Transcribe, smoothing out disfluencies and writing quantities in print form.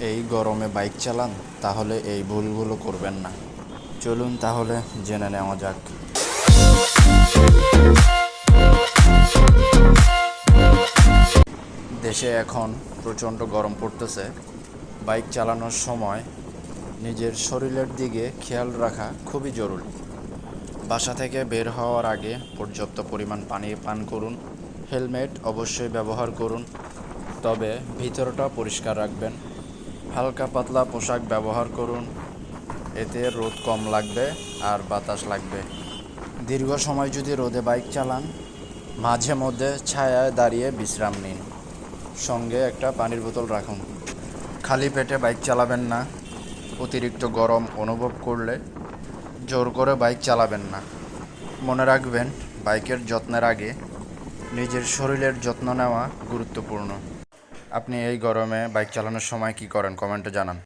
এই গরমে বাইক চালান, তাহলে এই ভুলগুলো করবেন না। চলুন তাহলে জেনে নেওয়া যাক। দেশে এখন প্রচণ্ড গরম পড়তেছে। বাইক চালানোর সময় নিজের শরীরের দিকে খেয়াল রাখা খুবই জরুরি। বাসা থেকে বের হওয়ার আগে পর্যাপ্ত পরিমাণ পানি পান করুন। হেলমেট অবশ্যই ব্যবহার করুন, তবে ভিতরটা পরিষ্কার রাখবেন। হালকা পাতলা পোশাক ব্যবহার করুন, এতে রোদ কম লাগবে আর বাতাস লাগবে। দীর্ঘ সময় যদি রোদে বাইক চালান, মাঝে মধ্যে ছায়ায় দাঁড়িয়ে বিশ্রাম নিন। সঙ্গে একটা পানির বোতল রাখুন। খালি পেটে বাইক চালাবেন না। অতিরিক্ত গরম অনুভব করলে জোর করে বাইক চালাবেন না। মনে রাখবেন, বাইকের যত্নের আগে নিজের শরীরের যত্ন নেওয়া গুরুত্বপূর্ণ। আপনি এই গরমে বাইক চালানোর সময় কী করেন, কমেন্টে জানান।